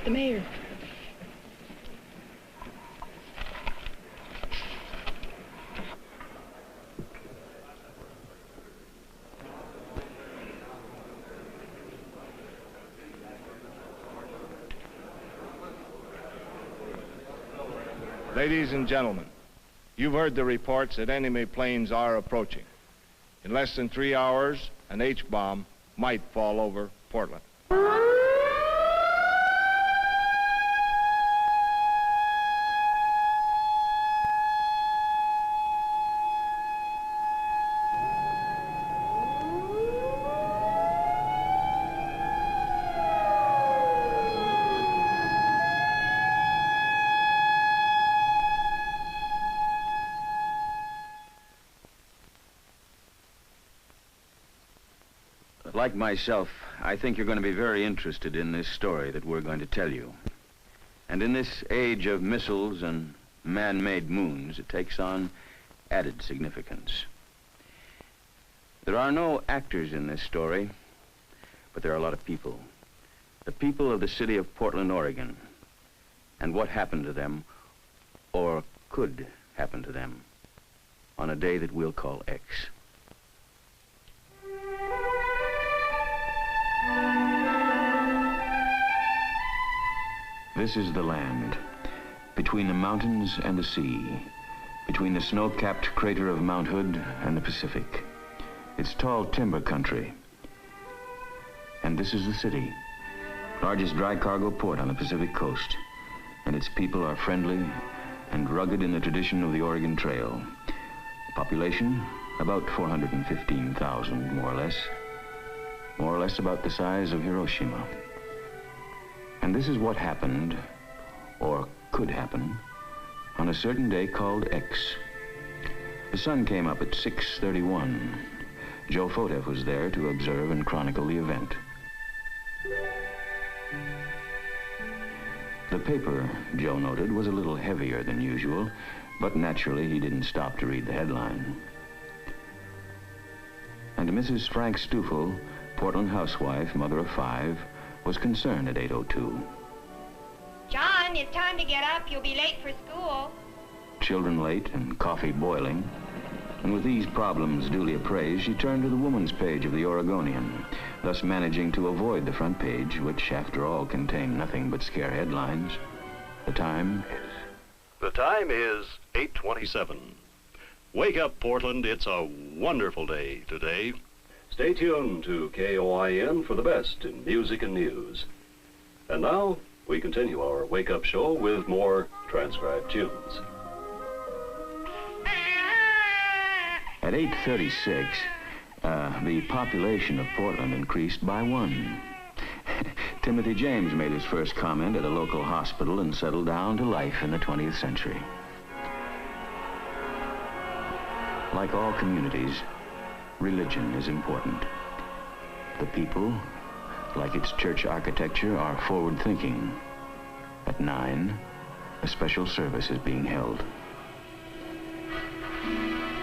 the mayor. Ladies and gentlemen, you've heard the reports that enemy planes are approaching. In less than 3 hours, an H-bomb might fall over Portland. Like myself, I think you're going to be very interested in this story that we're going to tell you. And in this age of missiles and man-made moons, it takes on added significance. There are no actors in this story, but there are a lot of people. The people of the city of Portland, Oregon, and what happened to them, or could happen to them, on a day that we'll call X. This is the land, between the mountains and the sea, between the snow-capped crater of Mount Hood and the Pacific. It's tall timber country. And this is the city, largest dry cargo port on the Pacific coast. And its people are friendly and rugged in the tradition of the Oregon Trail. Population, about 415,000, more or less about the size of Hiroshima. And this is what happened, or could happen, on a certain day called X. The sun came up at 6:31. Joe Foteff was there to observe and chronicle the event. The paper, Joe noted, was a little heavier than usual, but naturally he didn't stop to read the headline. And Mrs. Frank Stufel, Portland housewife, mother of 5, was concerned at 8:02. John, it's time to get up. You'll be late for school. Children late and coffee boiling. And with these problems duly appraised, she turned to the woman's page of the Oregonian, thus managing to avoid the front page, which, after all, contained nothing but scare headlines. The time is 8:27. Wake up, Portland. It's a wonderful day today. Stay tuned to KOIN for the best in music and news. And now, we continue our wake-up show with more transcribed tunes. At 8:36, the population of Portland increased by 1. Timothy James made his first comment at a local hospital and settled down to life in the 20th century. Like all communities, religion is important. The people, like its church architecture, are forward-thinking. At 9, a special service is being held.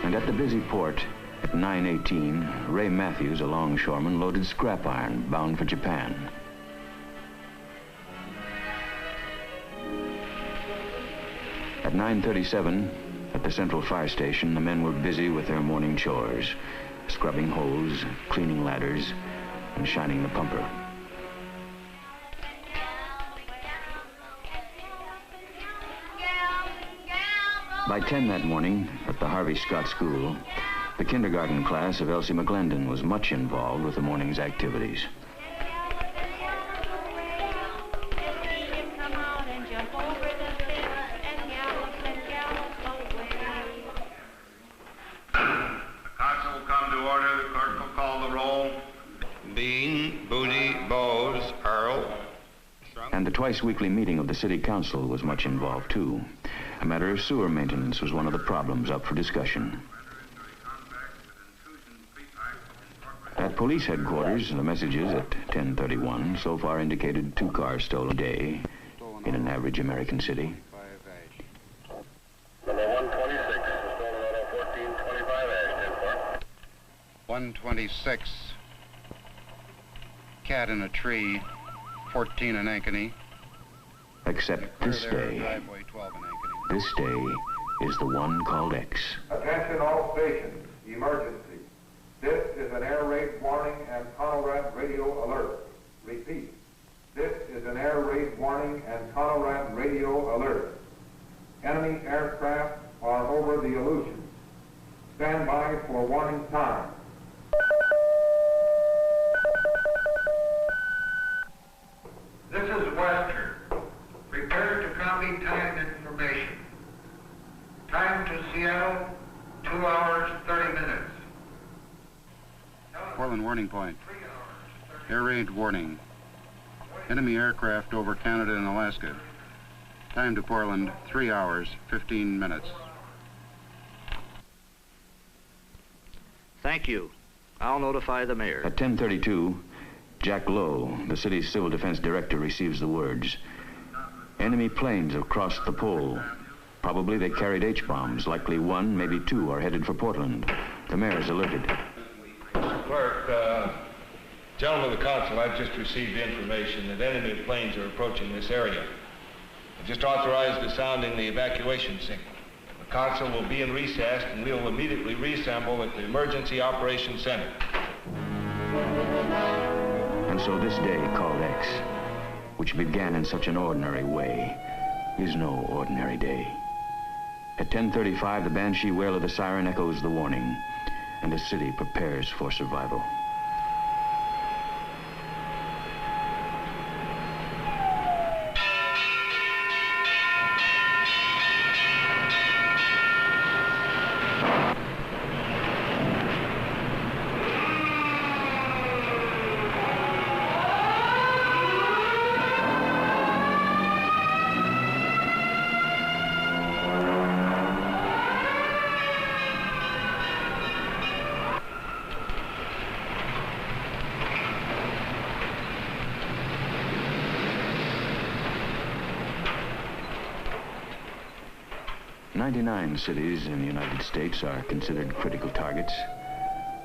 And at the busy port, at 9:18, Ray Matthews, a longshoreman, loaded scrap iron bound for Japan. At 9:37, at the Central Fire Station, the men were busy with their morning chores, scrubbing hose, cleaning ladders, and shining the pumper. By 10 that morning, at the Harvey Scott School, the kindergarten class of Elsie McGlendon was much involved with the morning's activities. And the twice-weekly meeting of the city council was much involved, too. A matter of sewer maintenance was one of the problems up for discussion. At police headquarters, the messages at 10:31 so far indicated 2 cars stolen a day in an average American city. Number 126, stolen auto 1425 Ashton. 126, cat in a tree, 14 in Ankeny. Except this day. Driveway 12 in Ankeny. This day is the one called X. Attention all stations, emergency. This is an air raid warning and Conrad radio alert. Repeat, this is an air raid warning and Conrad radio alert. Enemy aircraft are over the Aleutians. Stand by for warning time. This is Western. Prepare to copy time information. Time to Seattle, 2 hours, 30 minutes. Portland warning point. Air raid warning. Enemy aircraft over Canada and Alaska. Time to Portland, 3 hours, 15 minutes. Thank you. I'll notify the mayor. At 10:32, Jack Lowe, the city's civil defense director, receives the words. Enemy planes have crossed the pole. Probably they carried H-bombs. Likely one, maybe two, are headed for Portland. The mayor is alerted. Clerk, gentlemen of the council, I've just received information that enemy planes are approaching this area. I've just authorized the sounding the evacuation signal. The council will be in recess and we'll immediately reassemble at the Emergency Operations Center. And so this day called X, which began in such an ordinary way, is no ordinary day. At 10:35, the banshee wail of the siren echoes the warning, and the city prepares for survival. Cities in the United States are considered critical targets,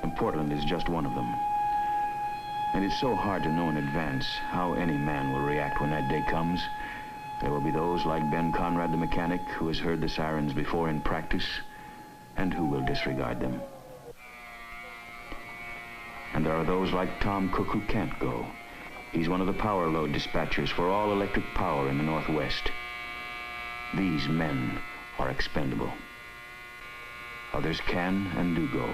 and Portland is just one of them. And it's so hard to know in advance how any man will react when that day comes. There will be those like Ben Conrad the mechanic, who has heard the sirens before in practice, and who will disregard them. And there are those like Tom Cook who can't go. He's one of the power load dispatchers for all electric power in the Northwest. These men are expendable. Others can and do go.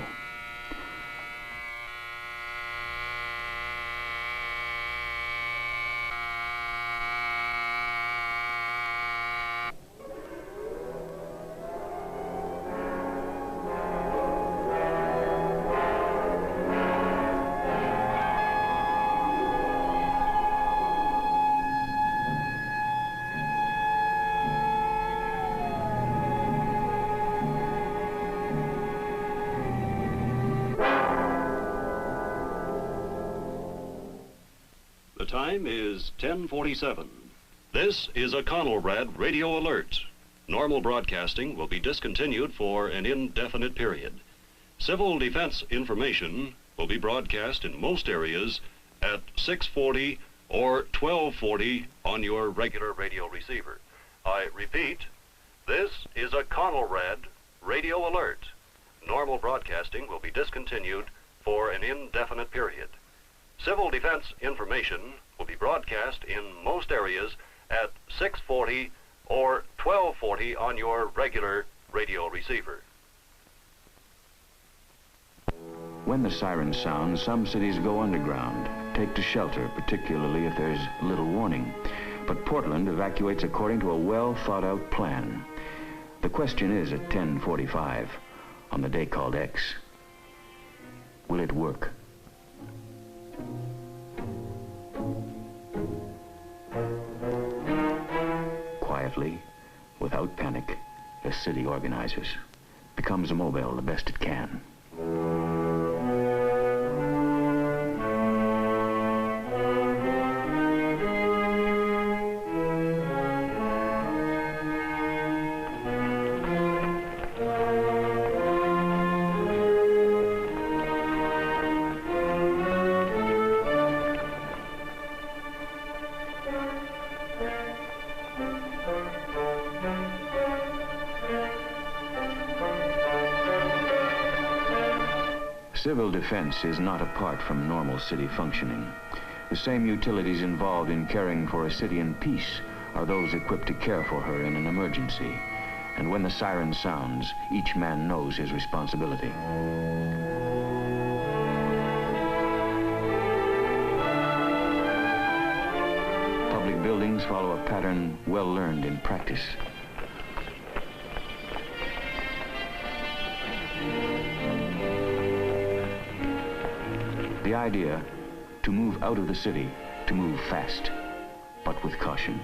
The time is 10:47. This is a Conrad radio alert. Normal broadcasting will be discontinued for an indefinite period. Civil defense information will be broadcast in most areas at 6:40 or 12:40 on your regular radio receiver. I repeat, this is a Conrad radio alert. Normal broadcasting will be discontinued for an indefinite period. Civil defense information will be broadcast in most areas at 6:40 or 12:40 on your regular radio receiver. When the sirens sound, some cities go underground, take to shelter, particularly if there's little warning. But Portland evacuates according to a well-thought-out plan. The question is at 10:45, on the day called X, will it work? Quietly, without panic, the city organizes, becomes mobile the best it can. Civil defense is not apart from normal city functioning. The same utilities involved in caring for a city in peace are those equipped to care for her in an emergency. And when the siren sounds, each man knows his responsibility. Public buildings follow a pattern well learned in practice. The idea, to move out of the city, to move fast, but with caution.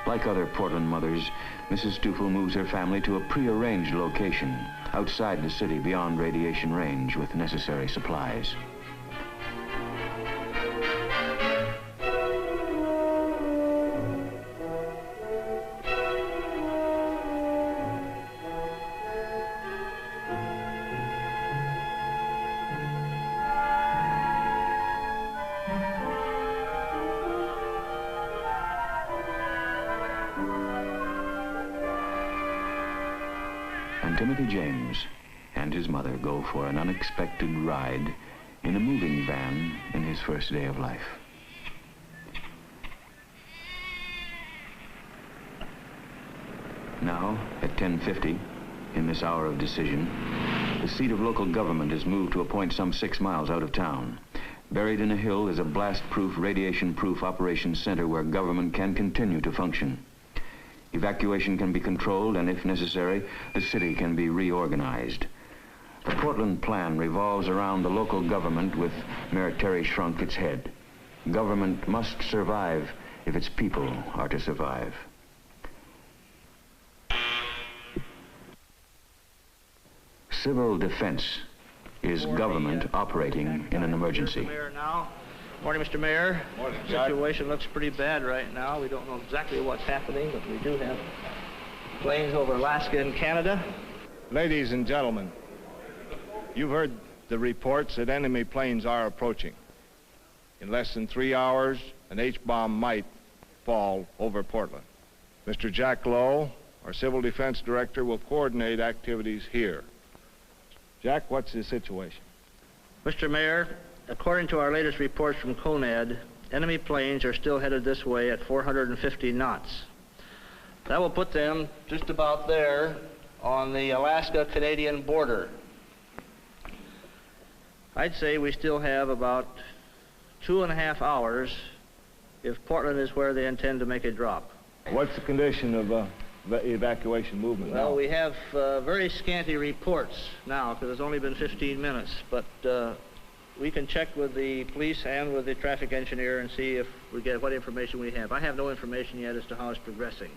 Like other Portland mothers, Mrs. Stoufel moves her family to a pre-arranged location outside the city beyond radiation range with necessary supplies. And Timothy James and his mother go for an unexpected ride in a moving van in his first day of life. Now, at 10:50, in this hour of decision, the seat of local government is moved to a point some 6 miles out of town. Buried in a hill is a blast-proof, radiation-proof operations center where government can continue to function. Evacuation can be controlled, and if necessary, the city can be reorganized. The Portland plan revolves around the local government with Mayor Terry Shrunk its head. Government must survive if its people are to survive. Civil defense is government operating in an emergency. Morning, Mr. Mayor. Morning, The situation looks pretty bad right now. We don't know exactly what's happening, but we do have planes over Alaska and Canada. Ladies and gentlemen, you've heard the reports that enemy planes are approaching. In less than 3 hours, an H-bomb might fall over Portland. Mr. Jack Lowe, our Civil Defense Director, will coordinate activities here. Jack, what's the situation? Mr. Mayor, according to our latest reports from CONAD, enemy planes are still headed this way at 450 knots. That will put them just about there on the Alaska-Canadian border. I'd say we still have about 2.5 hours if Portland is where they intend to make a drop. What's the condition of evacuation movement now? Well, we have very scanty reports now because it's only been 15 minutes, but we can check with the police and with the traffic engineer and see if we get what information we have. I have no information yet as to how it's progressing.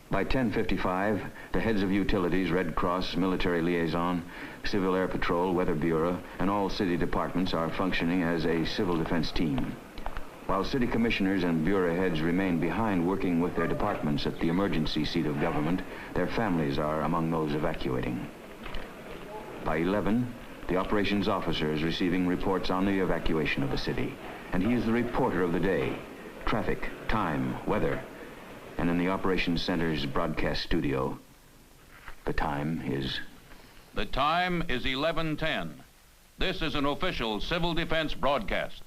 By 10:55, the heads of utilities, Red Cross, military liaison, Civil Air Patrol, Weather Bureau, and all city departments are functioning as a civil defense team. While city commissioners and bureau heads remain behind working with their departments at the emergency seat of government, their families are among those evacuating. By 11, the operations officer is receiving reports on the evacuation of the city, and he is the reporter of the day. Traffic, time, weather, and in the operations center's broadcast studio, the time is... The time is 11:10. This is an official civil defense broadcast.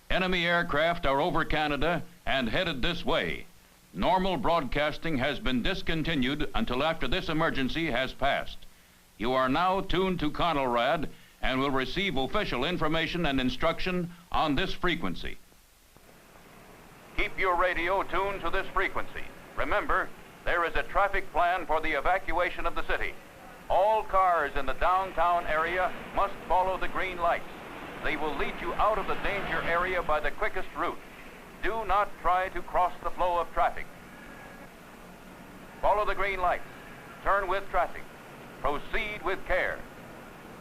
Enemy aircraft are over Canada and headed this way. Normal broadcasting has been discontinued until after this emergency has passed. You are now tuned to Conelrad and will receive official information and instruction on this frequency. Keep your radio tuned to this frequency. Remember, there is a traffic plan for the evacuation of the city. All cars in the downtown area must follow the green lights. They will lead you out of the danger area by the quickest route. Do not try to cross the flow of traffic. Follow the green lights. Turn with traffic. Proceed with care.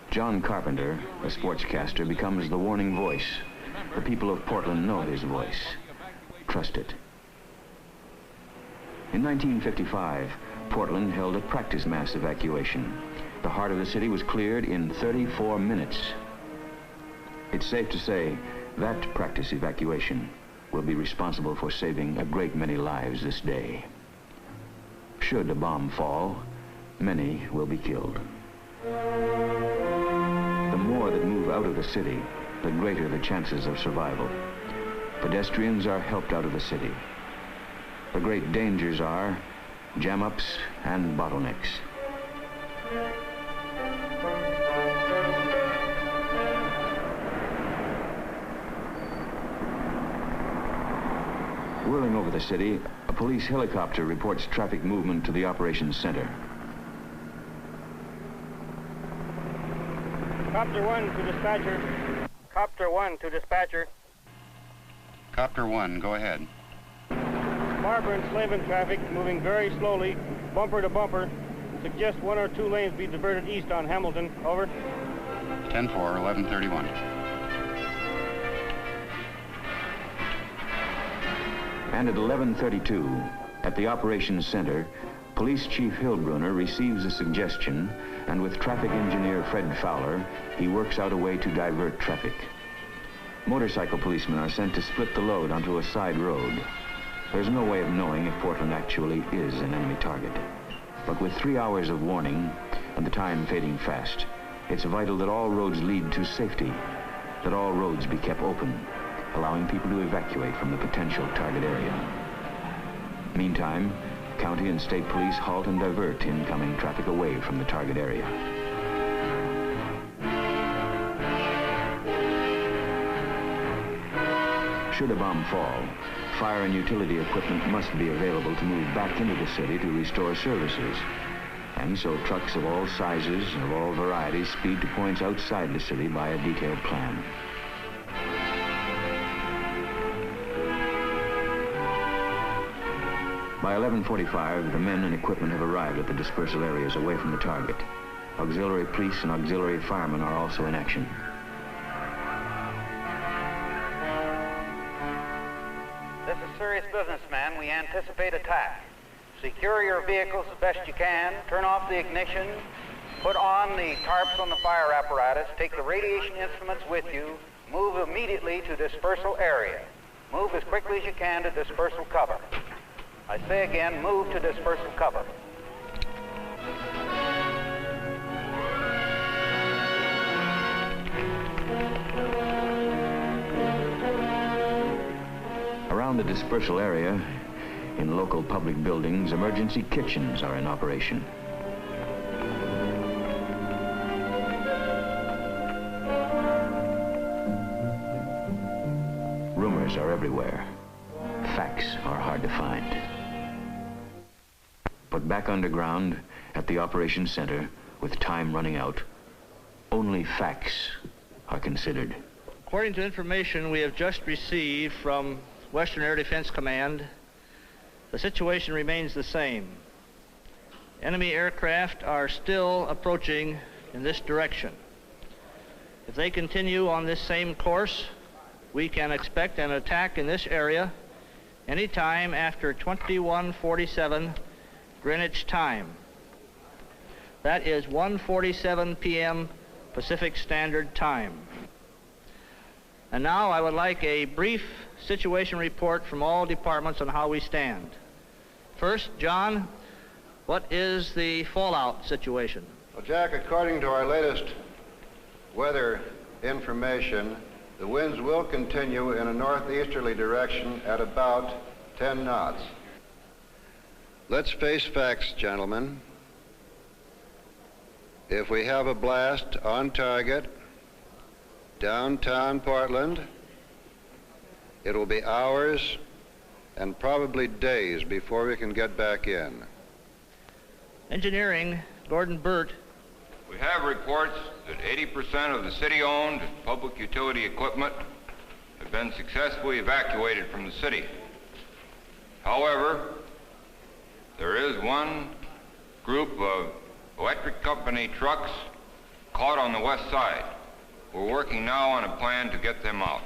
John Carpenter, a sportscaster, becomes the warning voice. The people of Portland know his voice. Trust it. In 1955, Portland held a practice mass evacuation. The heart of the city was cleared in 34 minutes. It's safe to say that practice evacuation will be responsible for saving a great many lives this day. Should a bomb fall, many will be killed. The more that move out of the city, the greater the chances of survival. Pedestrians are helped out of the city. The great dangers are jam-ups and bottlenecks. Whirling over the city, a police helicopter reports traffic movement to the operations center. Copter 1 to dispatcher. Copter 1 to dispatcher. Copter 1, go ahead. Barber and Slavin traffic moving very slowly, bumper to bumper. Suggest 1 or 2 lanes be diverted east on Hamilton. Over. 10-4, 1131. And at 11:32, at the operations center, Police Chief Hillbrunner receives a suggestion, and with traffic engineer Fred Fowler, he works out a way to divert traffic. Motorcycle policemen are sent to split the load onto a side road. There's no way of knowing if Portland actually is an enemy target. But with 3 hours of warning and the time fading fast, it's vital that all roads lead to safety, that all roads be kept open, allowing people to evacuate from the potential target area. Meantime, county and state police halt and divert incoming traffic away from the target area. Should a bomb fall, fire and utility equipment must be available to move back into the city to restore services. And so trucks of all sizes and of all varieties speed to points outside the city by a detailed plan. By 11:45, the men and equipment have arrived at the dispersal areas away from the target. Auxiliary police and auxiliary firemen are also in action. This is serious business, man. We anticipate attack. Secure your vehicles as best you can. Turn off the ignition. Put on the tarps on the fire apparatus. Take the radiation instruments with you. Move immediately to dispersal area. Move as quickly as you can to dispersal cover. I say again, move to dispersal cover. Around the dispersal area, in local public buildings, emergency kitchens are in operation. Rumors are everywhere. Facts are hard to find. But back underground, at the operations center, with time running out, only facts are considered. According to information we have just received from Western Air Defense Command, the situation remains the same. Enemy aircraft are still approaching in this direction. If they continue on this same course, we can expect an attack in this area anytime after 21:47 Greenwich time. That is 1:47 p.m. Pacific Standard Time. And now I would like a brief situation report from all departments on how we stand. First, John, what is the fallout situation? Well, Jack, according to our latest weather information, the winds will continue in a northeasterly direction at about 10 knots. Let's face facts, gentlemen. If we have a blast on target, downtown Portland, it will be hours and probably days before we can get back in. Engineering, Gordon Burt. We have reports that 80% of the city-owned public utility equipment have been successfully evacuated from the city. However, there is one group of electric company trucks caught on the west side. We're working now on a plan to get them out.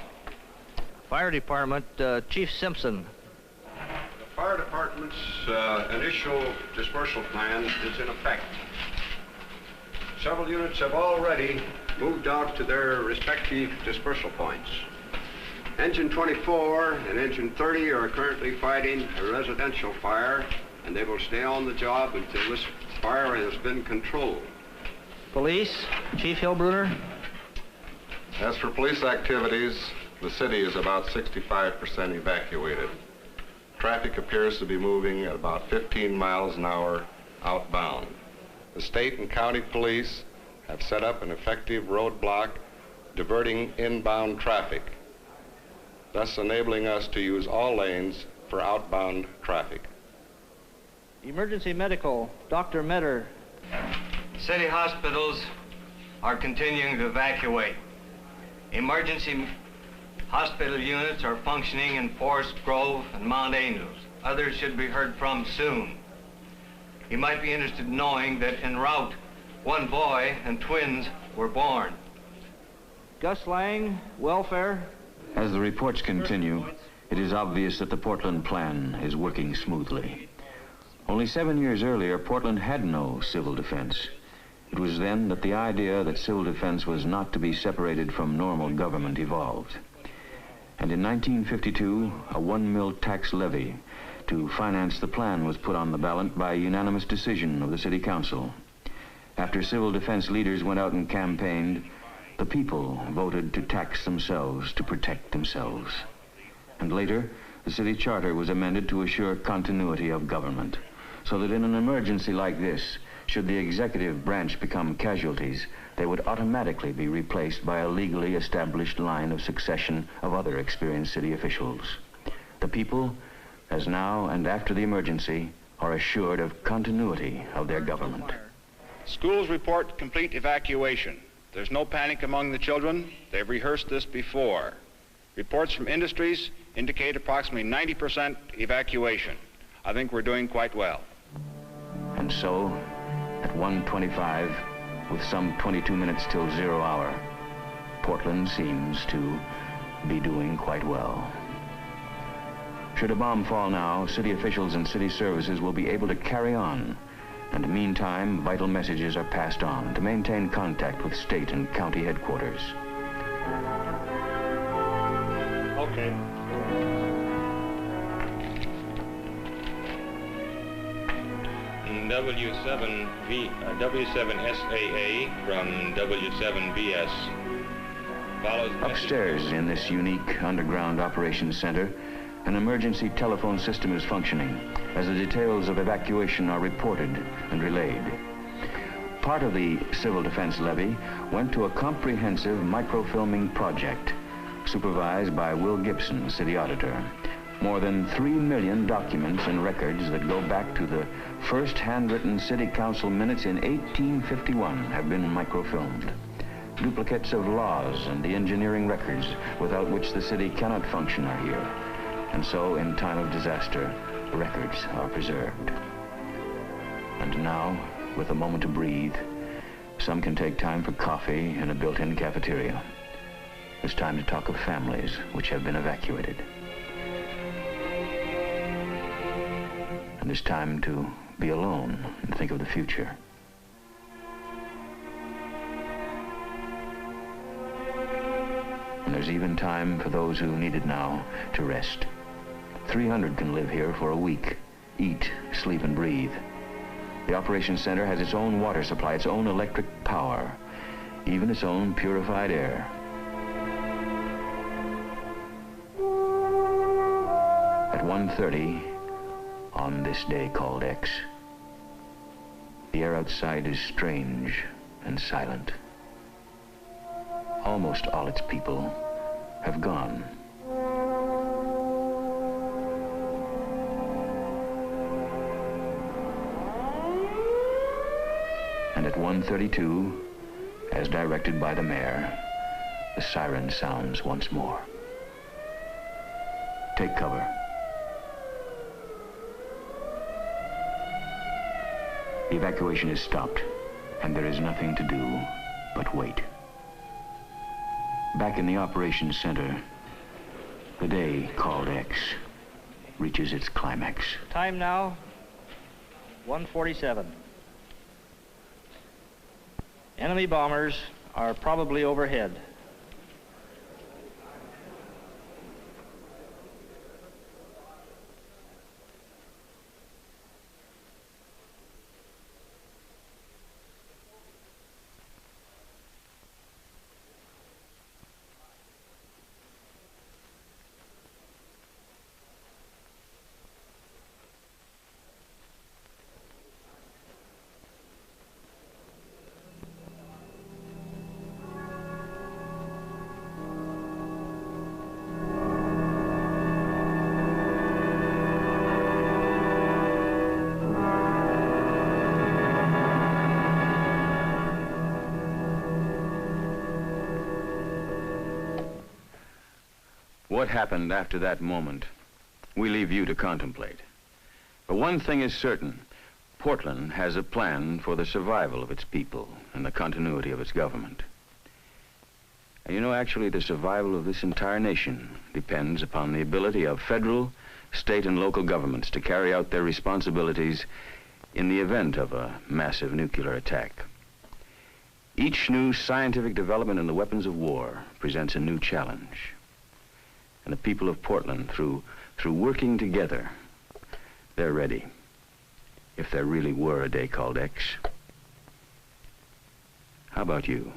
Fire Department, Chief Simpson. The fire department's initial dispersal plan is in effect. Several units have already moved out to their respective dispersal points. Engine 24 and Engine 30 are currently fighting a residential fire, and they will stay on the job until this fire has been controlled. Police, Chief Hillbruner. As for police activities, the city is about 65% evacuated. Traffic appears to be moving at about 15 miles an hour outbound. The state and county police have set up an effective roadblock diverting inbound traffic, thus enabling us to use all lanes for outbound traffic. Emergency medical, Dr. Metter. City hospitals are continuing to evacuate. Emergency hospital units are functioning in Forest Grove and Mount Angels. Others should be heard from soon. You might be interested in knowing that en route, one boy and twins were born. Gus Lang, welfare. As the reports continue, it is obvious that the Portland plan is working smoothly. Only 7 years earlier, Portland had no civil defense. It was then that the idea that civil defense was not to be separated from normal government evolved. And in 1952, a 1 mil tax levy to finance the plan was put on the ballot by a unanimous decision of the City Council. After civil defense leaders went out and campaigned, the people voted to tax themselves to protect themselves. And later, the city charter was amended to assure continuity of government, so that in an emergency like this, should the executive branch become casualties, they would automatically be replaced by a legally established line of succession of other experienced city officials. The people, as now and after the emergency, are assured of continuity of their government. Schools report complete evacuation. There's no panic among the children. They've rehearsed this before. Reports from industries indicate approximately 90% evacuation. I think we're doing quite well. And so, at 1:25, with some 22 minutes till 0 hour, Portland seems to be doing quite well. Should a bomb fall now, city officials and city services will be able to carry on, and meantime, vital messages are passed on to maintain contact with state and county headquarters. Okay. W7SAA from W7BS. Follows Upstairs in this unique underground operations center, an emergency telephone system is functioning as the details of evacuation are reported and relayed. Part of the civil defense levy went to a comprehensive microfilming project supervised by Will Gibson, city auditor. More than 3 million documents and records that go back to the first handwritten city council minutes in 1851 have been microfilmed. Duplicates of laws and the engineering records without which the city cannot function are here. And so, in time of disaster, records are preserved. And now, with a moment to breathe, some can take time for coffee in a built-in cafeteria. It's time to talk of families which have been evacuated. And it's time to be alone and think of the future. And there's even time for those who need it now to rest. 300 can live here for a week, eat, sleep, and breathe. The operations center has its own water supply, its own electric power, even its own purified air. At 1:30, on this day called X, the air outside is strange and silent. Almost all its people have gone. And at 1:32, as directed by the mayor, the siren sounds once more. Take cover. The evacuation is stopped, and there is nothing to do but wait. Back in the operations center, the day called X reaches its climax. Time now, 1:47. Enemy bombers are probably overhead. What happened after that moment, we leave you to contemplate. But one thing is certain. Portland has a plan for the survival of its people and the continuity of its government. And you know, actually, the survival of this entire nation depends upon the ability of federal, state, and local governments to carry out their responsibilities in the event of a massive nuclear attack. Each new scientific development in the weapons of war presents a new challenge. And the people of Portland, through working together, they're ready. If there really were a day called X. How about you?